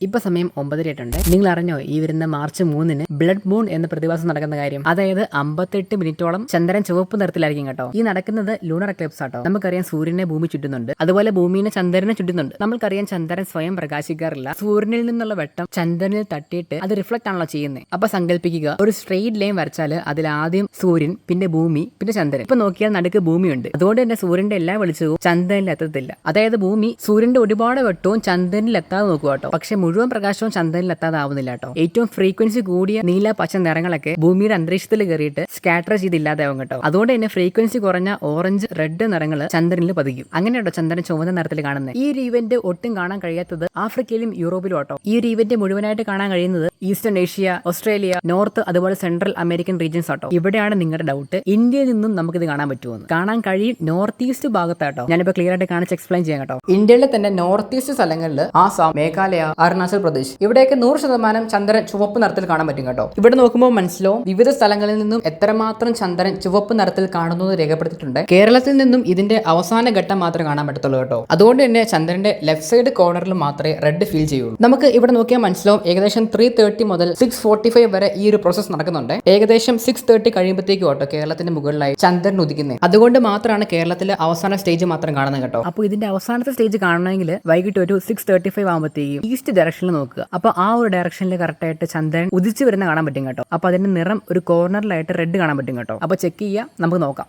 ഇപ്പൊ സമയം 9:08 നിങ്ങൾ അറിഞ്ഞോ ഈ വരുന്ന മാർച്ച് 3-ന് ബ്ലഡ് മൂൺ എന്ന പ്രതിഭാസം നടക്കുന്ന കാര്യം? അതായത് 58 മിനിറ്റോളം ചന്ദ്രൻ ചുവപ്പ് നിറത്തിലായിരിക്കും കേട്ടോ. ഈ നടക്കുന്നത് ലൂണർ എക്ലിപ്സ് ആട്ടോ. നമുക്കറിയാം സൂര്യനെ ഭൂമി ചുറ്റുന്നുണ്ട്, അതുപോലെ ഭൂമിനെ ചന്ദ്രനെ ചുറ്റുന്നുണ്ട്. നമ്മൾക്കറിയാം ചന്ദ്രൻ സ്വയം പ്രകാശിക്കാറില്ല. സൂര്യനിൽ നിന്നുള്ള വെട്ടം ചന്ദ്രനിൽ തട്ടിയിട്ട് അത് റിഫ്ലക്ട് ആണല്ലോ ചെയ്യുന്നത്. അപ്പൊ സങ്കല്പിക്കുക, ഒരു സ്ട്രെയിറ്റ് ലൈൻ വരച്ചാൽ അതിൽ ആദ്യം സൂര്യൻ, പിന്നെ ഭൂമി, പിന്നെ ചന്ദ്രൻ. ഇപ്പൊ നോക്കിയാൽ നടുക്ക് ഭൂമിയുണ്ട്. അതുകൊണ്ട് തന്നെ സൂര്യന്റെ എല്ലാ വെളിച്ചവും ചന്ദ്രനിൽ എത്തത്തില്ല. അതായത് ഭൂമി സൂര്യന്റെ ഒരുപാട് വെട്ടവും ചന്ദ്രനിൽ എത്താതെ നോക്കുക കേട്ടോ. പക്ഷെ മുഴുവൻ പ്രകാശവും ചന്ദ്രനിൽ എത്താതാവുന്നില്ല കേട്ടോ. ഏറ്റവും ഫ്രീക്വൻസി കൂടിയ നീല പച്ച നിറങ്ങളൊക്കെ ഭൂമിയുടെ അന്തരീക്ഷത്തിൽ കയറിയിട്ട് സ്കാറ്റർ ചെയ്തില്ലാതാവും കേട്ടോ. അതുകൊണ്ട് തന്നെ ഫ്രീക്വൻസി കുറഞ്ഞ ഓറഞ്ച്, റെഡ് നിറങ്ങൾ ചന്ദ്രനിൽ പതിക്കും. അങ്ങനെയാട്ടോ ചന്ദ്രൻ ചുവന്ന നിറത്തിൽ കാണുന്നത്. ഈ ഒരു ഇവന്റ് ഒട്ടും കാണാൻ കഴിയാത്തത് ആഫ്രിക്കയിലും യൂറോപ്പിലും ആട്ടോ. ഈ ഒരു ഇവന്റ് മുഴുവനായിട്ട് കാണാൻ കഴിയുന്നത് ഈസ്റ്റേൺ ഏഷ്യ, ഓസ്ട്രേലിയ, നോർത്ത്, അതുപോലെ സെൻട്രൽ അമേരിക്കൻ റീജിയൻസ് ആട്ടോ. ഇവിടെയാണ് നിങ്ങളുടെ ഡൗട്ട്, ഇന്ത്യയിൽ നിന്നും നമുക്കിത് കാണാൻ പറ്റുമെന്ന്. കാണാൻ കഴിയും നോർത്ത് ഈസ്റ്റ് ഭാഗത്താട്ടോ. ഞാനിപ്പോ ക്ലിയർ ആയിട്ട് കാണിച്ച് എക്സ്പ്ലെയിൻ ചെയ്യാം കേട്ടോ. ഇന്ത്യയിലെ തന്നെ നോർത്ത് ഈസ്റ്റ് സ്ഥലങ്ങളിൽ ആസാം, മേഘാലയ, അരുണാചൽ പ്രദേശ്, ഇവിടെയൊക്കെ 100% ചന്ദ്രൻ ചുവപ്പ് നിറത്തിൽ കാണാൻ പറ്റും കേട്ടോ. ഇവിടെ നോക്കുമ്പോൾ മനസ്സിലാവും വിവിധ സ്ഥലങ്ങളിൽ നിന്നും എത്രമാത്രം ചന്ദ്രൻ ചുവപ്പ് നിറത്തിൽ കാണുന്നു രേഖപ്പെടുത്തിയിട്ടുണ്ട്. കേരളത്തിൽ നിന്നും ഇതിന്റെ അവസാന ഘട്ടം മാത്രമേ കാണാൻ പറ്റത്തുള്ളൂ കേട്ടോ. അതുകൊണ്ട് തന്നെ ചന്ദ്രന്റെ ലെഫ്റ്റ് സൈഡ് കോർണറിൽ മാത്രമേ റെഡ് ഫീൽ ചെയ്യുള്ളൂ. നമുക്ക് ഇവിടെ നോക്കിയാൽ മനസ്സിലാവും ഏകദേശം 3:30 മുതൽ 6:45 വരെ ഈ ഒരു പ്രോസസ് നടക്കുന്നുണ്ട്. ഏകദേശം 6:30 കഴിയുമ്പോഴത്തേക്കും കേട്ടോ കേരളത്തിന്റെ മുകളിലായി ചന്ദ്രൻ ഉദിക്കുന്നത്. അതുകൊണ്ട് മാത്രമാണ് കേരളത്തിലെ അവസാന സ്റ്റേജ് മാത്രം കാണുന്നത് കേട്ടോ. അപ്പോൾ ഇതിന്റെ അവസാനത്തെ സ്റ്റേജ് കാണണമെങ്കിൽ വൈകിട്ട് ഒരു 6:35 ആകുമ്പോഴത്തേക്കും ഈസ്റ്റ് ഡയറക്ഷനിൽ നോക്കുക. അപ്പൊ ആ ഒരു ഡയറക്ഷനിൽ കറക്റ്റ് ആയിട്ട് ചന്ദ്രൻ ഉദിച്ചു വരുന്ന കാണാൻ പറ്റും കേട്ടോ. അപ്പൊ അതിന്റെ നിറം ഒരു കോർണറിലായിട്ട് റെഡ് കാണാൻ പറ്റും കേട്ടോ. അപ്പൊ ചെക്ക് ചെയ്യാം, നമുക്ക് നോക്കാം.